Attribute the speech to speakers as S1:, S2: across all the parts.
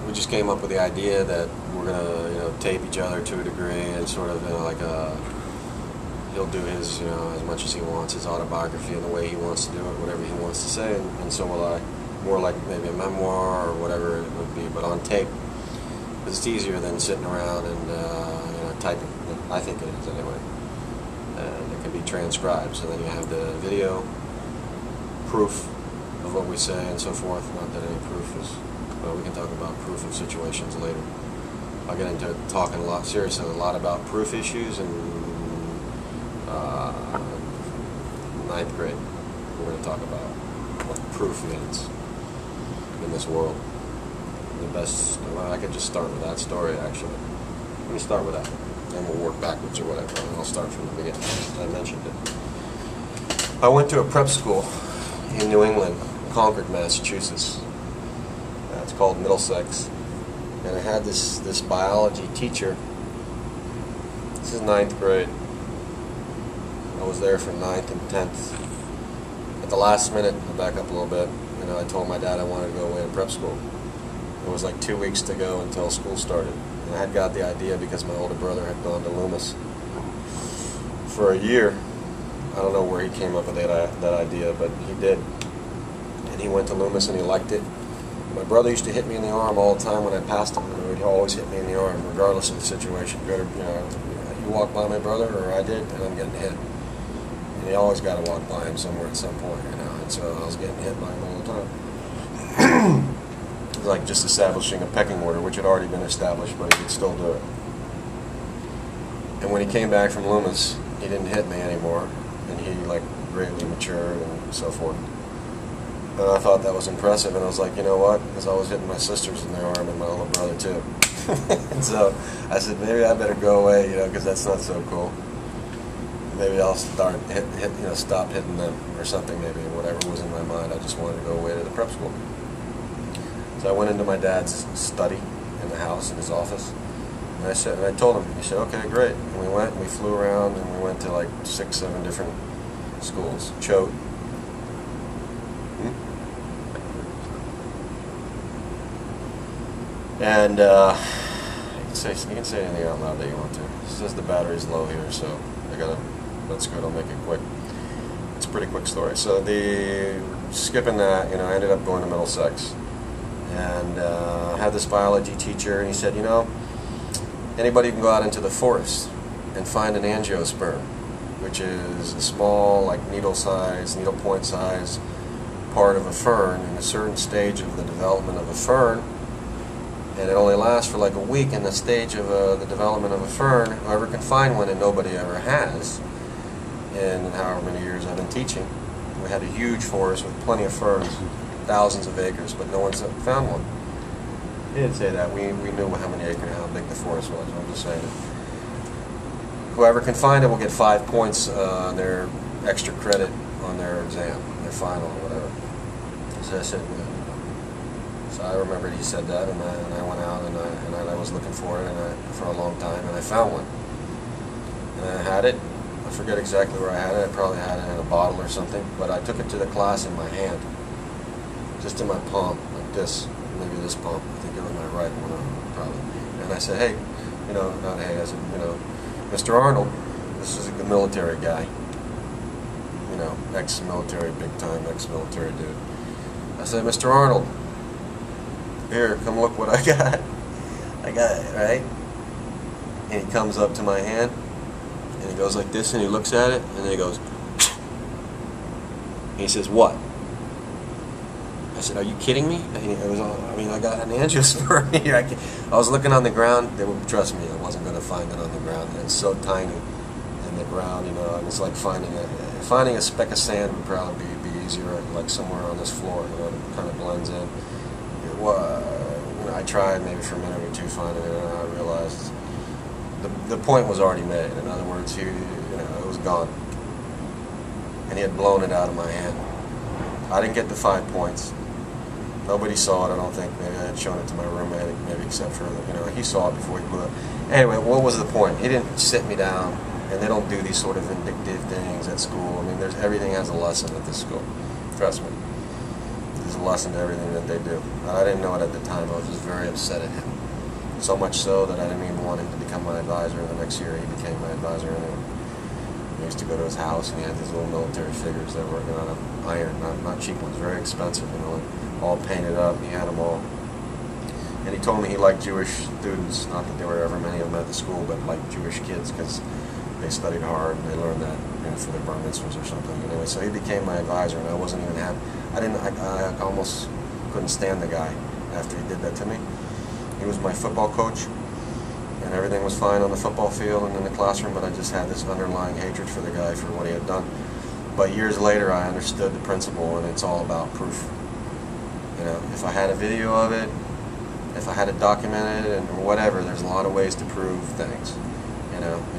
S1: We just came up with the idea that we're gonna, tape each other to a degree, and sort of, like he'll do his, as much as he wants, his autobiography in the way he wants to do it, whatever he wants to say, and so will I. More like maybe a memoir or whatever it would be, but on tape. It's easier than sitting around and typing. I think it is anyway. And it can be transcribed, so then you have the video proof of what we say and so forth. Not that any proof is, well, we can talk about proof of situations later. I'll get into talking a lot about proof issues in ninth grade. We're going to talk about what proof means in this world. The best, well, I could just start with that story actually. Let me start with that, then we'll work backwards or whatever, and I'll start from the beginning. I mentioned it. I went to a prep school in New England, Concord, Massachusetts. It's called Middelsex. And I had this biology teacher. This is ninth grade. I was there for 9th and 10th. At the last minute, I'll back up a little bit, I told my dad I wanted to go away to prep school. It was like 2 weeks to go until school started. And I had got the idea because my older brother had gone to Loomis for a year. I don't know where he came up with that idea, but he did. And he went to Loomis and he liked it. My brother used to hit me in the arm all the time when I passed him. He'd always hit me in the arm, regardless of the situation. You walk by my brother, or I did, and I'm getting hit. And you always got to walk by him somewhere at some point, And so I was getting hit by him all the time. It was like just establishing a pecking order, which had already been established, but he could still do it. And when he came back from Loomis, he didn't hit me anymore, and he greatly matured and so forth. And I thought that was impressive, and I was like, you know what? Because I was hitting my sisters in the arm and my older brother too. And so I said, maybe I better go away, because that's not so cool. Maybe I'll start stop hitting them or something. Maybe whatever was in my mind. I just wanted to go away to the prep school. So I went into my dad's study in the house, in his office, and I told him. He said, okay, great. And we went and we flew around and we went to like 6, 7 different schools. Choate. And you can say anything out loud that you want to. It says the battery's low here, so that's good, I'll make it quick. It's a pretty quick story. So skipping that, I ended up going to Middelsex. And I had this biology teacher, and he said, anybody can go out into the forest and find an angiosperm, which is a small, needle point size part of a fern in a certain stage of the development of a fern. And it only lasts for like a week in the stage of the development of a fern. Whoever can find one, and nobody ever has, in however many years I've been teaching. We had a huge forest with plenty of ferns, thousands of acres, but no one's found one. He didn't say that. We knew how many acres, how big the forest was. I'm just saying it. Whoever can find it will get 5 points on their extra credit on their exam, their final or whatever. So I said, so I remembered he said that, and I went out and I was looking for it for a long time, and I found one. And I had it. I forget exactly where I had it. I probably had it in a bottle or something, but I took it to the class in my hand, just in my palm, like this, maybe this palm. I think it was my right one, probably. And I said, hey, not hey, I said, Mr. Arnold, this is a military guy, ex-military, big-time ex-military dude. I said, Mr. Arnold, here, come look what I got. I got it, right? And he comes up to my hand, and he goes like this, and he looks at it, and then he goes, and he says, what? I said, are you kidding me? I got an angiosperm here. I was looking on the ground. Trust me, I wasn't going to find it on the ground. It's so tiny in the ground, and it's like finding a speck of sand would probably be easier, like somewhere on this floor. It kind of blends in. I tried maybe for a minute or two finding it, and I realized the point was already made. In other words, it was gone, and he had blown it out of my hand. I didn't get the 5 points. Nobody saw it, I don't think. Maybe I had shown it to my roommate, maybe except for, he saw it before he blew it. Anyway, what was the point? He didn't sit me down, and they don't do these sort of vindictive things at school. Everything has a lesson at this school. Trust me. There's lesson to everything that they do. I didn't know it at the time. I was just very upset at him. So much so that I didn't even want him to become my advisor. The next year he became my advisor, and I used to go to his house, and he had these little military figures that were out of iron, not cheap ones, very expensive, all painted up. He had them all. And he told me he liked Jewish students, not that there were ever many of them at the school, but like Jewish kids, because they studied hard and they learned that for their bar mitzvahs or something. Anyway, so he became my advisor, and I wasn't even happy. I almost couldn't stand the guy after he did that to me. He was my football coach, and everything was fine on the football field and in the classroom, but I just had this underlying hatred for the guy for what he had done. But years later, I understood the principle, and it's all about proof. If I had a video of it, if I had it documented or whatever, there's a lot of ways to prove things.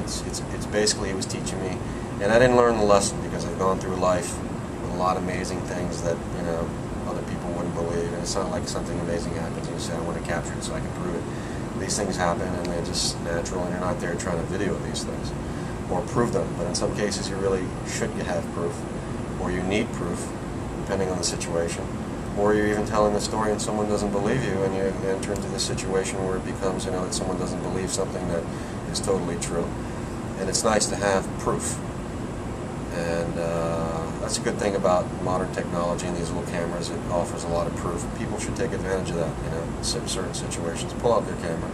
S1: It's basically, he was teaching me, and I didn't learn the lesson because I've gone through life with a lot of amazing things that other people wouldn't believe, and it's not like something amazing happens and you say, I want to capture it so I can prove it. These things happen, and they're just natural, and you're not there trying to video these things or prove them. But in some cases, you really should have proof, or you need proof, depending on the situation. Or you're even telling the story and someone doesn't believe you, and you enter into this situation where it becomes, that someone doesn't believe something that is totally true. And it's nice to have proof. And that's a good thing about modern technology and these little cameras. It offers a lot of proof. People should take advantage of that, in certain situations. Pull out their camera,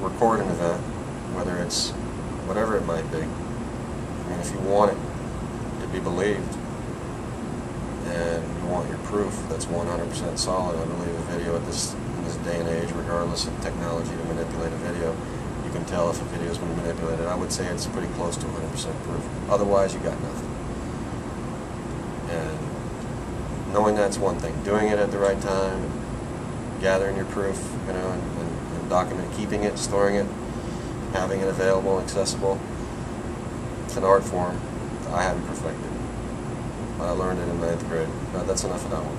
S1: record an event, whether it's whatever it might be. If you want it to be believed, and you want your proof that's 100% solid, I believe a video in this day and age, regardless of technology to manipulate a video, you can tell if a video has been manipulated. I would say it's pretty close to 100% proof. Otherwise, you got nothing. And knowing that's one thing. Doing it at the right time, gathering your proof, and document, keeping it, storing it, having it available and accessible. It's an art form I haven't perfected. I learned it in 9th grade. But that's enough of that one.